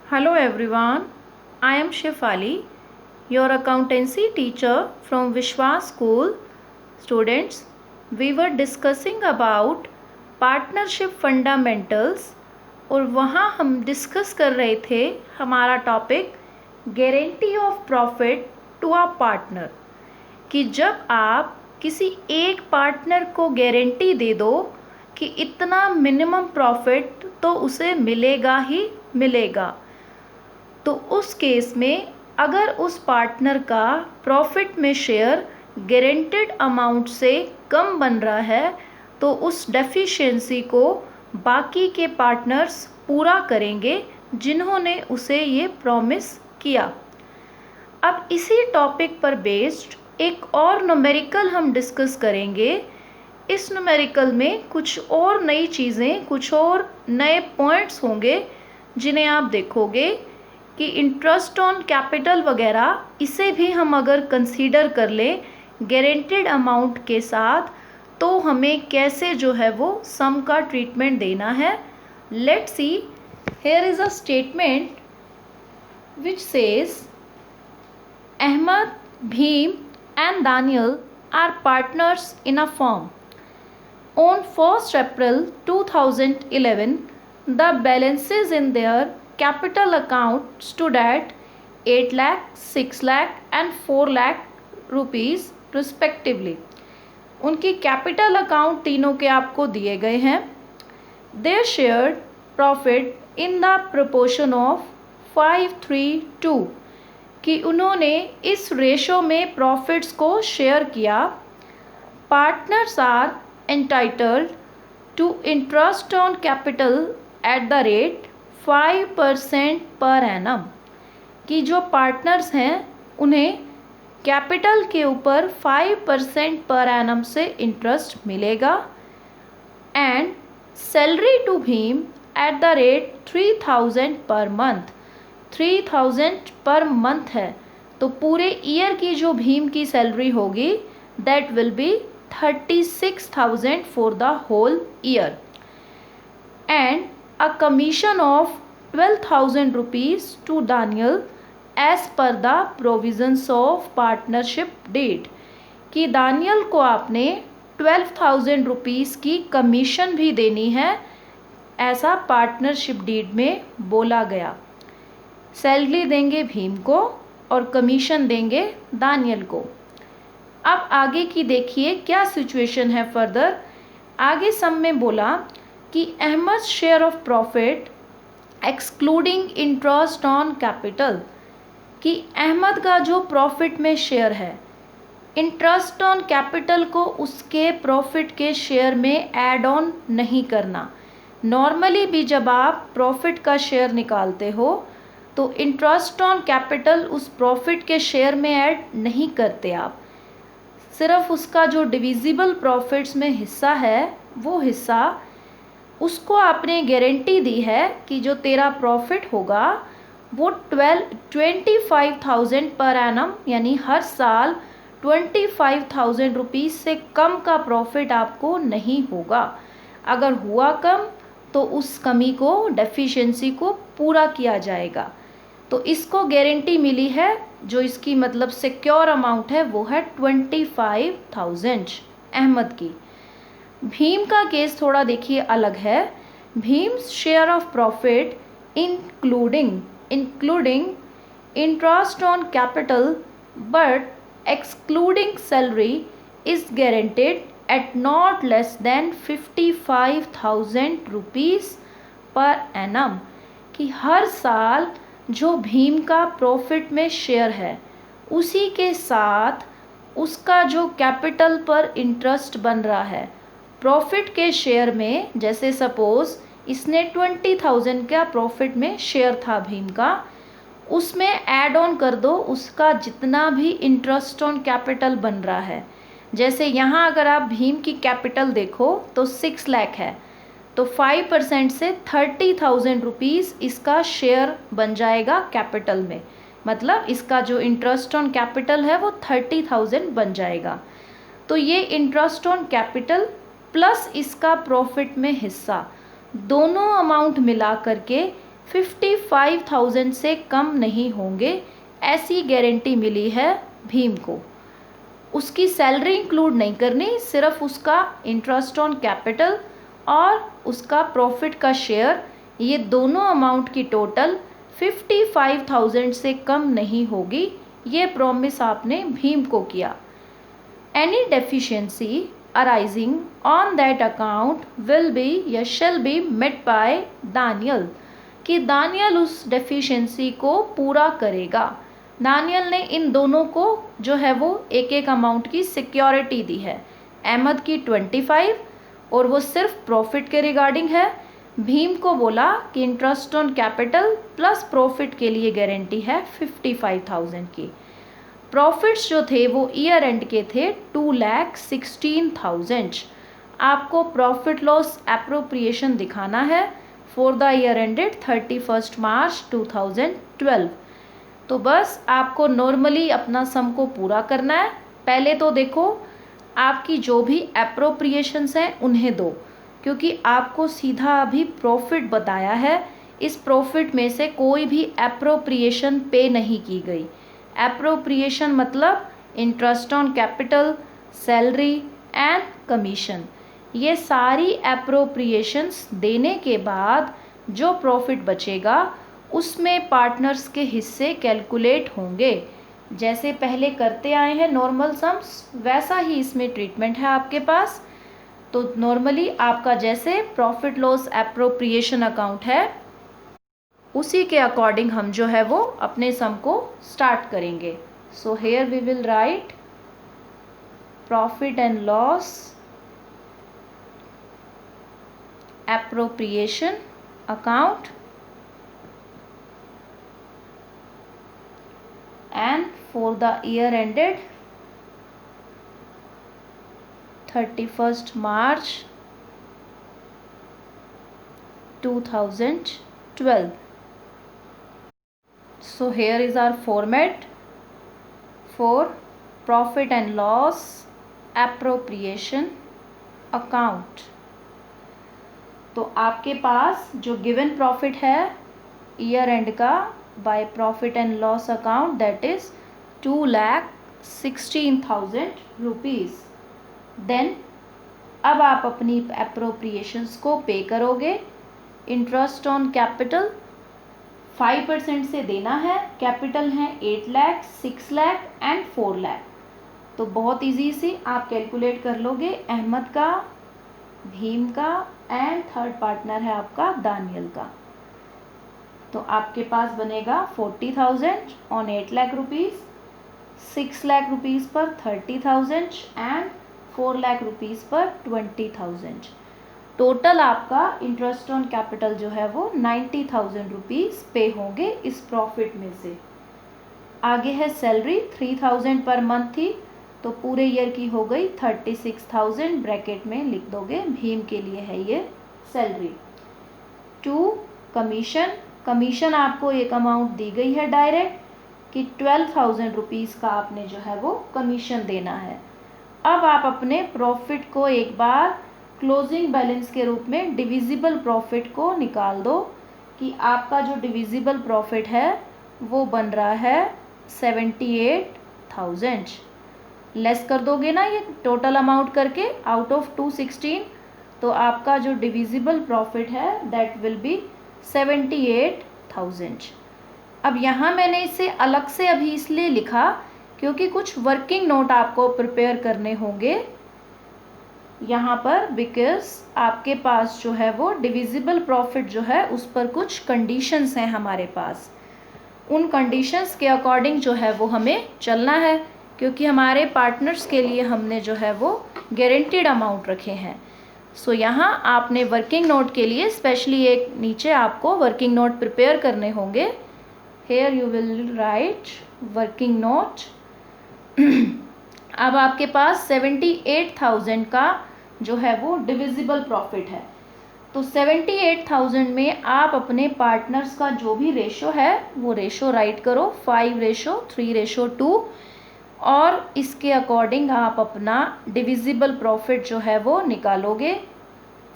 Hello everyone, I am Shefali, your accountancy teacher from Vishwas School. Students, we were discussing about partnership fundamentals और वहाँ हम discuss कर रहे थे हमारा topic guarantee of profit to a partner कि जब आप किसी एक पार्टनर को गारंटी दे दो कि इतना मिनिमम प्रॉफिट तो उसे मिलेगा ही मिलेगा, तो उस केस में अगर उस पार्टनर का प्रॉफिट में शेयर गारंटेड अमाउंट से कम बन रहा है तो उस डेफिशिएंसी को बाकी के पार्टनर्स पूरा करेंगे जिन्होंने उसे ये प्रॉमिस किया। अब इसी टॉपिक पर बेस्ड एक और न्यूमेरिकल हम डिस्कस करेंगे। इस न्यूमेरिकल में कुछ और नई चीज़ें, कुछ और नए पॉइंट्स होंगे जिन्हें आप देखोगे कि इंटरेस्ट ऑन कैपिटल वगैरह, इसे भी हम अगर कंसीडर कर लें गारंटेड अमाउंट के साथ तो हमें कैसे जो है वो सम का ट्रीटमेंट देना है। Let's see, here is a statement which says Ahmad, Bhim and Daniel are partners in a firm. On 1st April 2011, the balances in their capital account stood at 8 lakh, 6 lakh and 4 lakh rupees respectively. उनकी capital account तीनों के आपको दिए गए हैं। दे shared profit in the proportion of 5:3:2 कि उन्होंने इस रेशो में प्रॉफिट्स को शेयर किया। Partners are entitled to interest on capital at the rate 5% per annum कि जो पार्टनर्स हैं उन्हें कैपिटल के ऊपर 5% पर एनम से इंटरेस्ट मिलेगा। And salary to Bhim at the rate 3000 per month. 3000 per month है तो पूरे ईयर की जो भीम की सैलरी होगी that will be 36,000 for the whole year. And a commission of 12,000 rupees to Daniel as per the provisions of partnership deed कि Daniel को आपने 12,000 रुपीज़ की कमीशन भी देनी है, ऐसा पार्टनरशिप डीड में बोला गया। सैलरी देंगे भीम को और कमीशन देंगे दानियल को। अब आगे की देखिए क्या सिचुएशन है फर्दर। आगे सम में बोला कि Ahmad share of profit excluding interest on capital कि अहमद का जो प्रॉफिट में शेयर है, इंटरेस्ट ऑन कैपिटल को उसके प्रॉफिट के शेयर में ऐड ऑन नहीं करना। नॉर्मली भी जब आप प्रॉफिट का शेयर निकालते हो तो इंटरेस्ट ऑन कैपिटल उस प्रॉफिट के शेयर में ऐड नहीं करते आप, सिर्फ उसका जो डिविजिबल प्रॉफिट्स में हिस्सा है वो हिस्सा उसको आपने गारंटी दी है कि जो तेरा प्रॉफिट होगा वो 25,000 पर एनम यानी हर साल 25,000 रुपीज़ से कम का प्रॉफिट आपको नहीं होगा। अगर हुआ कम तो उस कमी को, डेफिशिएंसी को पूरा किया जाएगा। तो इसको गारंटी मिली है, जो इसकी मतलब सिक्योर अमाउंट है वो है 25,000 अहमद की। भीम का केस थोड़ा देखिए अलग है। Bhim share of profit including interest on capital but excluding salary is guaranteed at not less than 55,000 rupees per annum कि हर साल जो भीम का प्रॉफिट में शेयर है उसी के साथ उसका जो कैपिटल पर इंटरेस्ट बन रहा है प्रॉफिट के शेयर में, जैसे सपोज़ इसने 20,000 का प्रॉफिट में शेयर था भीम का, उसमें ऐड ऑन कर दो उसका जितना भी इंटरेस्ट ऑन कैपिटल बन रहा है। जैसे यहाँ अगर आप भीम की कैपिटल देखो तो 6 लाख है तो 5% से 30,000 रुपीज़ इसका शेयर बन जाएगा कैपिटल में, मतलब इसका जो इंटरेस्ट ऑन कैपिटल है वो 30,000 बन जाएगा। तो ये इंटरेस्ट ऑन कैपिटल प्लस इसका प्रॉफिट में हिस्सा, दोनों अमाउंट मिला करके 55,000 से कम नहीं होंगे, ऐसी गारंटी मिली है भीम को। उसकी सैलरी इंक्लूड नहीं करनी, सिर्फ उसका इंटरेस्ट ऑन कैपिटल और उसका प्रॉफिट का शेयर, ये दोनों अमाउंट की टोटल 55,000 से कम नहीं होगी। ये प्रॉमिस आपने भीम को किया। Any deficiency arising on that account will be या shall be met by Daniel, कि दानियल उस डेफिशिएंसी को पूरा करेगा। दानियल ने इन दोनों को जो है वो एक एक अमाउंट की सिक्योरिटी दी है। अहमद की 25 और वो सिर्फ प्रॉफिट के रिगार्डिंग है। भीम को बोला कि interest on capital plus profit के लिए गारंटी है 55,000 की। प्रॉफिट्स जो थे वो ईयर एंड के थे 2,16,000। आपको प्रॉफिट लॉस एप्रोप्रिएशन दिखाना है फॉर द ईयर एंडेड 31 मार्च 2012। तो बस आपको नॉर्मली अपना सम को पूरा करना है। पहले तो देखो आपकी जो भी एप्रोप्रिएशंस हैं उन्हें दो, क्योंकि आपको सीधा अभी प्रॉफिट बताया है। इस प्रॉफिट में से कोई भी एप्रोप्रिएशन पे नहीं की गई। एप्रोप्रिएशन मतलब interest on capital, salary and commission, ये सारी एप्रोप्रिएशंस देने के बाद जो प्रॉफिट बचेगा उसमें पार्टनर्स के हिस्से कैलकुलेट होंगे। जैसे पहले करते आए हैं नॉर्मल सम्स, वैसा ही इसमें ट्रीटमेंट है आपके पास। तो नॉर्मली आपका जैसे प्रॉफिट लॉस एप्रोप्रिएशन अकाउंट है उसी के अकॉर्डिंग हम जो है वो अपने सम को स्टार्ट करेंगे। So here we will write profit and loss appropriation account and for the year ended 31st March 2012. So here is our format for profit and loss appropriation account. तो आपके पास जो गिवन प्रॉफिट है year end का by profit and loss account that is 2,16,000 rupees. Then अब आप अपनी appropriations को पे करोगे। इंटरेस्ट ऑन कैपिटल 5% से देना है। कैपिटल है 8 लाख, 6 लाख एंड 4 लाख। तो बहुत इजी से आप कैलकुलेट कर लोगे। अहमद का, भीम का एंड थर्ड पार्टनर है आपका दानियल का। तो आपके पास बनेगा 40,000 on 8 lakh rupees, 6 lakh rupees पर 30,000 एंड 4 लाख रुपीज़ पर 20,000। टोटल आपका इंटरेस्ट ऑन कैपिटल जो है वो 90,000 रुपीज़ पे होंगे इस प्रॉफिट में से। आगे है सैलरी 3,000 पर मंथ थी, तो पूरे ईयर की हो गई 36,000, ब्रैकेट में लिख दोगे भीम के लिए है ये सैलरी। 2 कमीशन, कमीशन आपको एक अमाउंट दी गई है डायरेक्ट कि 12,000 रुपीज़ का आपने जो है वो कमीशन देना है। अब आप अपने प्रॉफिट को एक बार क्लोजिंग बैलेंस के रूप में डिविजिबल प्रॉफिट को निकाल दो कि आपका जो डिविजिबल प्रॉफिट है वो बन रहा है 78,000। लेस कर दोगे ना ये टोटल अमाउंट करके आउट ऑफ 216, तो आपका जो डिविजिबल प्रॉफिट है दैट विल बी 78,000। अब यहाँ मैंने इसे अलग से अभी इसलिए लिखा क्योंकि कुछ वर्किंग नोट आपको प्रिपेयर करने होंगे यहाँ पर, बिकॉज आपके पास जो है वो डिविजिबल प्रॉफिट जो है उस पर कुछ कंडीशंस हैं हमारे पास। उन कंडीशंस के अकॉर्डिंग जो है वो हमें चलना है, क्योंकि हमारे पार्टनर्स के लिए हमने जो है वो गारंटीड अमाउंट रखे हैं। सो यहाँ आपने वर्किंग नोट के लिए स्पेशली एक नीचे आपको वर्किंग नोट प्रिपेयर करने होंगे। Here you will write working note. अब आपके पास 78,000 का जो है वो डिविजिबल प्रॉफिट है, तो 78,000 में आप अपने पार्टनर्स का जो भी रेशो है वो रेशो राइट करो, 5:3:2, और इसके अकॉर्डिंग आप अपना डिविजिबल प्रॉफिट जो है वो निकालोगे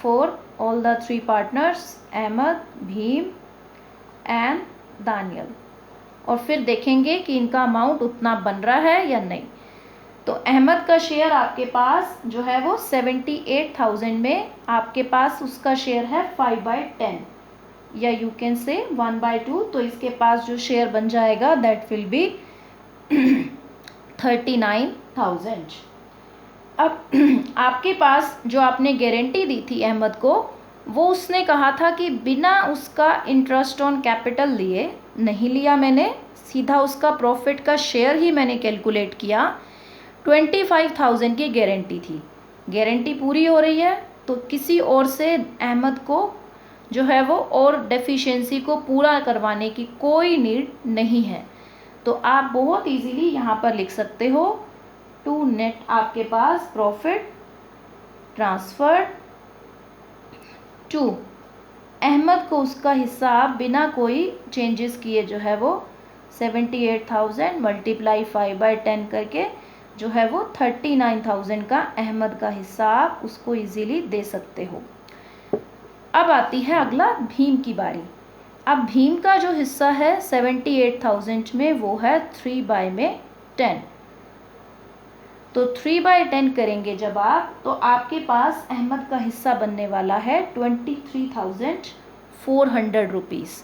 for all the 3 partners, Ahmad, Bhim and Daniyal, और फिर देखेंगे कि इनका अमाउंट उतना बन रहा है या नहीं। तो अहमद का शेयर आपके पास जो है वो 78,000 में आपके पास उसका शेयर है 5/10 या यू कैन से 1/2। तो इसके पास जो शेयर बन जाएगा दैट विल बी 39,000। अब आपके पास जो आपने गारंटी दी थी अहमद को, वो उसने कहा था कि बिना उसका इंटरेस्ट ऑन कैपिटल लिए, नहीं लिया मैंने, सीधा उसका प्रॉफिट का शेयर ही मैंने कैलकुलेट किया। 25,000 की गारंटी थी, गारंटी पूरी हो रही है तो किसी और से अहमद को जो है वो और डेफिशिएंसी को पूरा करवाने की कोई नीड नहीं है। तो आप बहुत इजीली यहाँ पर लिख सकते हो टू नेट आपके पास प्रॉफिट ट्रांसफर टू अहमद को उसका हिस्सा आप बिना कोई चेंजेस किए जो है वो 78,000 मल्टीप्लाई 5/10 करके जो है वो 39,000 का अहमद का हिस्सा आप उसको इजीली दे सकते हो। अब आती है अगला भीम की बारी। अब भीम का जो हिस्सा है 78,000 में वो है 3/10। तो 3/10 करेंगे जब आप, तो आपके पास अहमद का हिस्सा बनने वाला है 23,400 रुपीज़।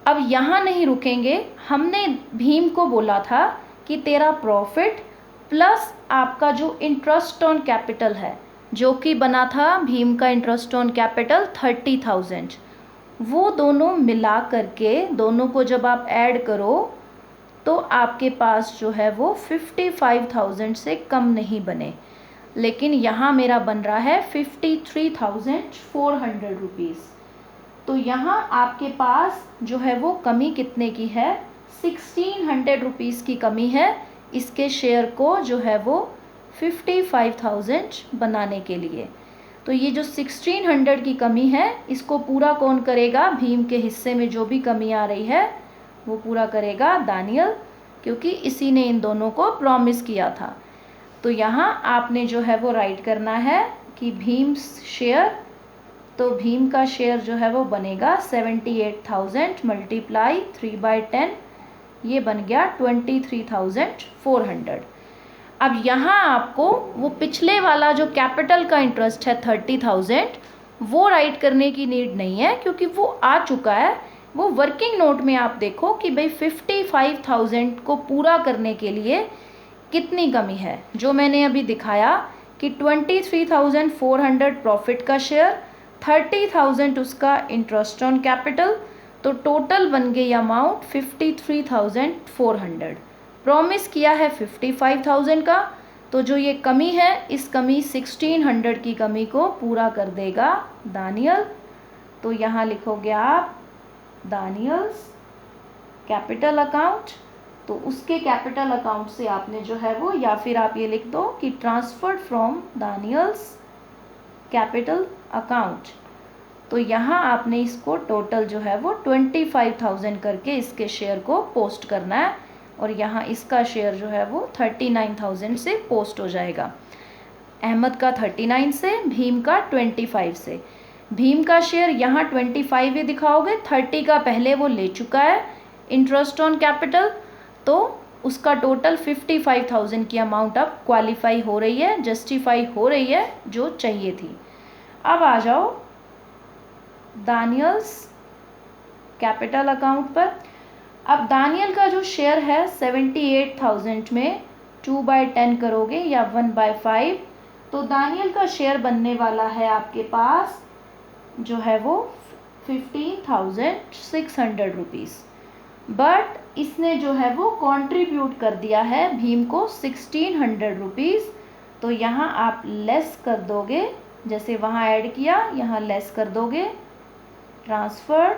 अब यहाँ नहीं रुकेंगे, हमने भीम को बोला था कि तेरा प्रॉफिट प्लस आपका जो इंटरेस्ट ऑन कैपिटल है, जो कि बना था भीम का इंटरेस्ट ऑन कैपिटल 30,000, वो दोनों मिला करके दोनों को जब आप ऐड करो तो आपके पास जो है वो 55,000 से कम नहीं बने, लेकिन यहाँ मेरा बन रहा है 53,400 रुपीज़। तो यहाँ आपके पास जो है वो कमी कितने की है, 1,600 रुपीज़ की कमी है इसके शेयर को जो है वो 55,000 बनाने के लिए। तो ये जो 1,600 की कमी है इसको पूरा कौन करेगा, भीम के हिस्से में जो भी कमी आ रही है वो पूरा करेगा दानियल, क्योंकि इसी ने इन दोनों को प्रॉमिस किया था। तो यहाँ आपने जो है वो राइट करना है कि भीम शेयर, तो भीम का शेयर जो है वो बनेगा 78,000 मल्टीप्लाई 3/10, ये बन गया 23,400। अब यहाँ आपको वो पिछले वाला जो कैपिटल का इंटरेस्ट है 30,000 वो राइट करने की नीड नहीं है, क्योंकि वो आ चुका है। वो वर्किंग नोट में आप देखो कि भाई 55,000 को पूरा करने के लिए कितनी कमी है, जो मैंने अभी दिखाया कि 23,400 प्रॉफिट का शेयर, 30,000 उसका इंटरेस्ट ऑन कैपिटल, तो टोटल बन गई अमाउंट 53,400। प्रॉमिस किया है 55,000 का, तो जो ये कमी है इस कमी 1,600 की कमी को पूरा कर देगा दानियल। तो यहाँ लिखोगे आप दानियल्स कैपिटल अकाउंट, तो उसके कैपिटल अकाउंट से आपने जो है वो, या फिर आप ये लिख दो कि ट्रांसफर्ड फ्रॉम दानियल्स कैपिटल अकाउंट। तो यहाँ आपने इसको टोटल जो है वो 25,000 करके इसके शेयर को पोस्ट करना है, और यहाँ इसका शेयर जो है वो 39,000 से पोस्ट हो जाएगा। अहमद का 39 से, भीम का 25 से। भीम का शेयर यहाँ 25 ही दिखाओगे, 30 का पहले वो ले चुका है इंटरेस्ट ऑन कैपिटल, तो उसका टोटल 55,000 की अमाउंट अब क्वालिफाई हो रही है, जस्टिफाई हो रही है, जो चाहिए थी। अब आ जाओ दानियल्स कैपिटल अकाउंट पर। अब दानियल का जो शेयर है 78,000 में 2/10 करोगे या 1/5, तो दानियल का शेयर बनने वाला है आपके पास जो है वो 15,600 रुपीज़। बट इसने जो है वो कंट्रीब्यूट कर दिया है भीम को 1,600 रुपीज़, तो यहाँ आप लेस कर दोगे, जैसे वहाँ ऐड किया यहाँ लेस कर दोगे, transfer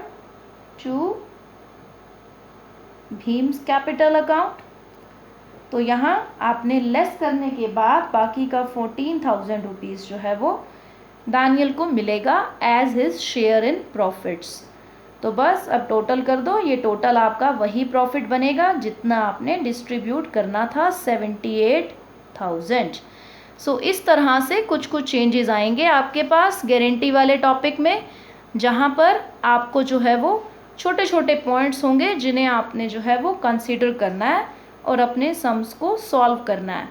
to Bheem's capital account. तो यहाँ आपने लेस करने के बाद बाकी का 14,000 रुपीज़ जो है वो दानियल को मिलेगा as his share in profits. तो बस अब टोटल कर दो, ये टोटल आपका वही प्रॉफिट बनेगा जितना आपने डिस्ट्रीब्यूट करना था 78,000। सो इस तरह से कुछ कुछ चेंजेस आएंगे आपके पास गारंटी वाले टॉपिक में, जहाँ पर आपको जो है वो छोटे छोटे पॉइंट्स होंगे जिन्हें आपने जो है वो कंसीडर करना है और अपने सम्स को सॉल्व करना है।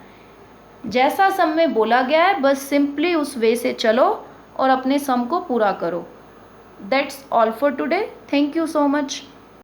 जैसा सम में बोला गया है बस सिंपली उस वे से चलो और अपने सम को पूरा करो। That's all for today. Thank you so much.